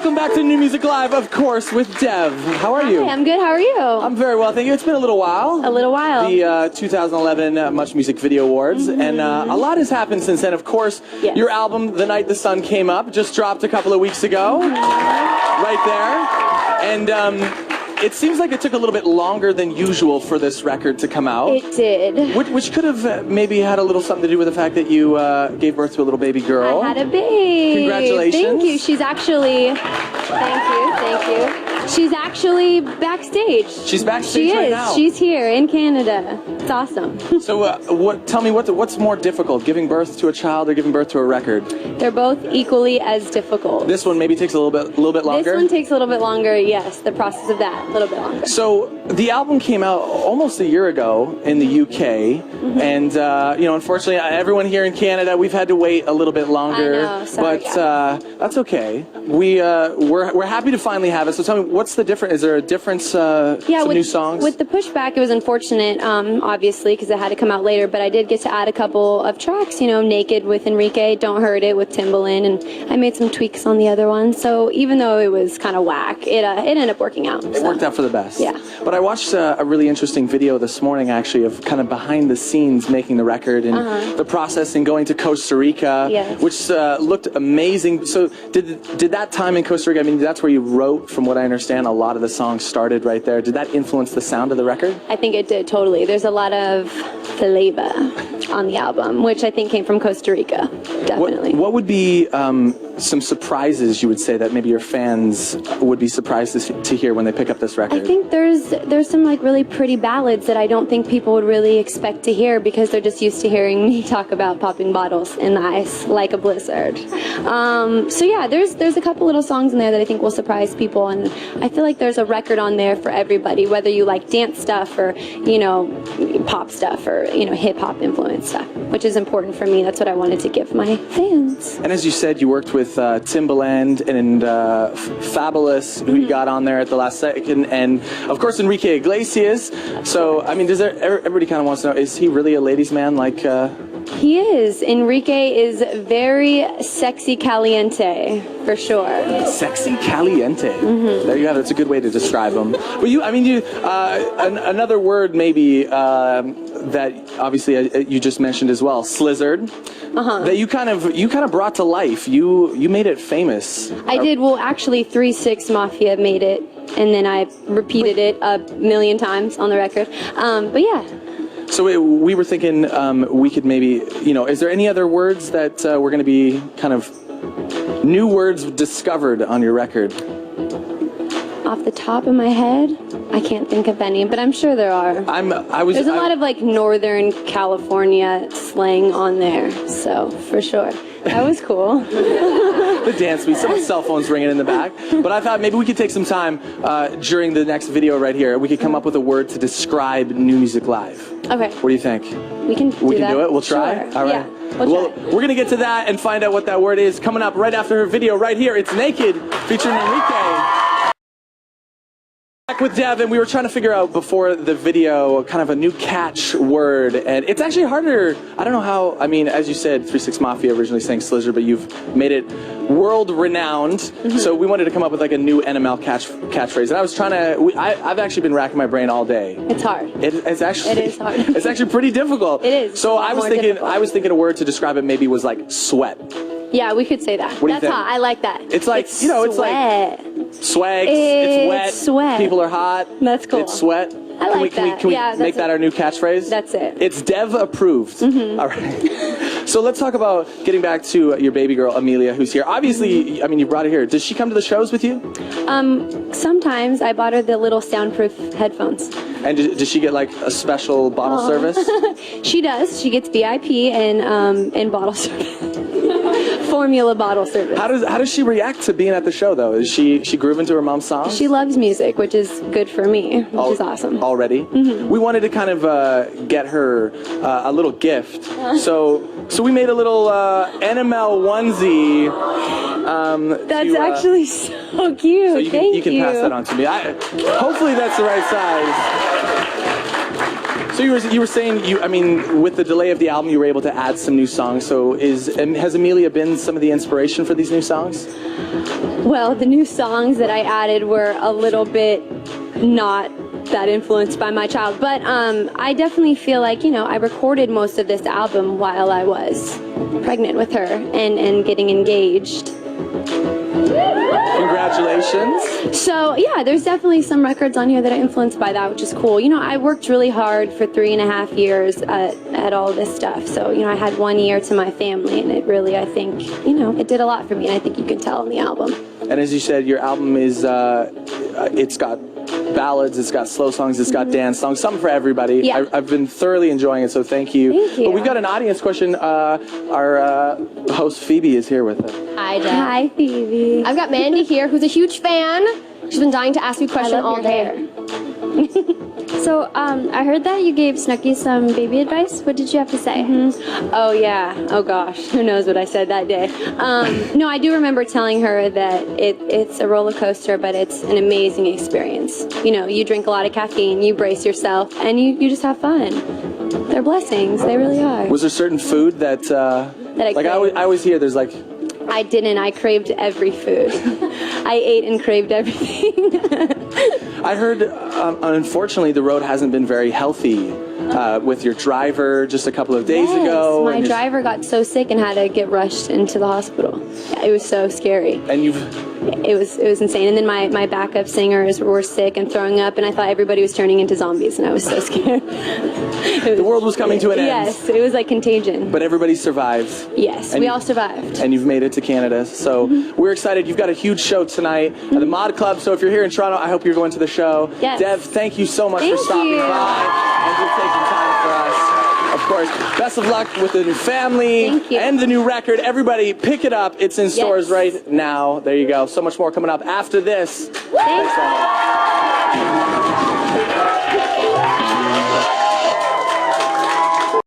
welcome back to New Music Live, of course, with Dev. How are you? Hi, I'm good. How are you? I'm very well, thank you. It's been a little while. A little while. The 2011 Much Music Video Awards, and a lot has happened since then. Of course, Yes. your album, The Night the Sun Came Up, just dropped a couple of weeks ago, right there. And it seems like it took a little bit longer than usual for this record to come out. It did. Which could have maybe had a little something to do with the fact that you gave birth to a little baby girl. I had a babe. Congratulations. Thank you. She's actually... Thank you. She's actually backstage. She's backstage right now. She's here in Canada. It's awesome. So, tell me what's more difficult, giving birth to a child or giving birth to a record? They're both equally as difficult. This one maybe takes a little bit longer. This one takes a little bit longer. Yes, the process of that a little bit longer. So the album came out almost a year ago in the UK, and unfortunately, everyone here in Canada, we've had to wait a little bit longer. I know, sorry, but that's okay. We're happy to finally have it. So tell me, what's the difference? Is there a difference? Some new songs. With the pushback, it was unfortunate, obviously, because it had to come out later. But I did get to add a couple of tracks. Naked with Enrique, Don't Hurt It with Timbaland, and I made some tweaks on the other one. So even though it was kind of whack, it ended up working out. It worked out for the best. Yeah. But I watched a really interesting video this morning, actually, of kind of behind the scenes making the record and the process in going to Costa Rica, Yes. which looked amazing. So did that time in Costa Rica, I mean, that's where you wrote, from what I understand, a lot of the songs started right there. Did that influence the sound of the record? I think it did, totally. There's a lot of flavor on the album, which I think came from Costa Rica, definitely. What would be some surprises you would say that maybe your fans would be surprised to hear when they pick up this record? I think there's some like really pretty ballads that I don't think people would really expect to hear because they're just used to hearing me talk about popping bottles in the ice like a blizzard. So yeah, there's a couple little songs in there that I think will surprise people, and I feel like there's a record on there for everybody, whether you like dance stuff or pop stuff or hip hop influence stuff, which is important for me. That's what I wanted to give my fans. And as you said, you worked with Timbaland and Fabulous, who you got on there at the last second, and of course Enrique Iglesias. So I mean, everybody kind of wants to know, is he really a ladies' man like? He is. Enrique is very sexy caliente, for sure. Sexy caliente. There you have it. It's a good way to describe him. Well, another word maybe that obviously you just mentioned as well, Slizzard. That you kind of brought to life. You made it famous. I did. Well, actually, 3-6 Mafia made it, and then I repeated it a million times on the record. But yeah. So we were thinking we could maybe, is there any other words that we're going to be kind of new words discovered on your record? Off the top of my head, I can't think of any, but I'm sure there are. There's a lot of like Northern California slang on there, so for sure. That was cool. The dance beat, someone's cell phone's ringing in the back. But I thought maybe we could take some time during the next video right here. We could come up with a word to describe New Music Live. Okay. What do you think? We can do it? We'll try? Sure. All right. Yeah, we'll try. We're going to get to that and find out what that word is coming up right after her video right here. It's Naked, featuring Enrique. Back with Dev, and we were trying to figure out before the video kind of a new catch word, and it's actually harder. I don't know how. I mean, as you said, 3-6 Mafia originally sang Slizzard, but you've made it world renowned. So we wanted to come up with like a new NML catchphrase, and I was trying to. I've actually been racking my brain all day. It's hard. It is hard. It's actually pretty difficult. It is. So I was thinking a word to describe it maybe was like sweat. Yeah, we could say that. What do you think? Hot. I like that. It's like it's it's like swag. It's wet. Sweat. People are hot. That's cool. It's sweat. I like that. Can we make that our new catchphrase? That's it. It's Dev approved. All right. So let's talk about getting back to your baby girl, Emilia, who's here. Obviously, I mean, you brought her here. Does she come to the shows with you? Sometimes I bought her the little soundproof headphones. And does she get like a special bottle service? She does. She gets VIP and bottle service. Formula bottle service. How does she react to being at the show though? Is she grooving to her mom's songs? She loves music, which is good for me, which is awesome. Already? We wanted to kind of get her a little gift. So we made a little NML onesie. That's actually so cute. So you can pass that on to me. Hopefully that's the right size. So you were saying with the delay of the album, you were able to add some new songs. So has Emilia been some of the inspiration for these new songs? Well, the new songs that I added were a little bit not that influenced by my child, but I definitely feel like, I recorded most of this album while I was pregnant with her and getting engaged. Congratulations. So yeah, there's definitely some records on here that are influenced by that, which is cool. I worked really hard for 3.5 years at all this stuff. So, I had 1 year to my family, and it really, I think, it did a lot for me, and I think you can tell on the album. And as you said, your album is, it's got ballads, it's got slow songs, it's got dance songs, something for everybody. Yeah. I've been thoroughly enjoying it, so thank you. Thank you. But we've got an audience question. Our host Phoebe is here with us. Hi, Deb. Hi, Phoebe. I've got Mandy here, who's a huge fan. She's been dying to ask you a question I love all your day. So, I heard that you gave Snooki some baby advice. What did you have to say? Oh, yeah. Oh, gosh. Who knows what I said that day. No, I do remember telling her that it's a roller coaster, but it's an amazing experience. You drink a lot of caffeine, you brace yourself, and you just have fun. They're blessings. They really are. Was there certain food that I always hear there's like... I didn't. I craved every food. I ate and craved everything. I heard, unfortunately, the road hasn't been very healthy with your driver just a couple of days ago. My driver got so sick and had to get rushed into the hospital. Yeah, it was so scary. And It was insane. And then my backup singers were sick and throwing up, and I thought everybody was turning into zombies, and I was so scared. The world was coming to an end. Yes, it was like contagion. But everybody survived. Yes, we all survived. And you've made it to Canada. So we're excited. You've got a huge show tonight at the Mod Club. So if you're here in Toronto, I hope you're going to the show. Yes. Dev, thank you so much for Thank stopping you. by and for taking time for us. Of course, best of luck with the new family Thank you. and the new record. Everybody, pick it up. It's in stores Yes. right now. There you go. So much more coming up after this. Thanks.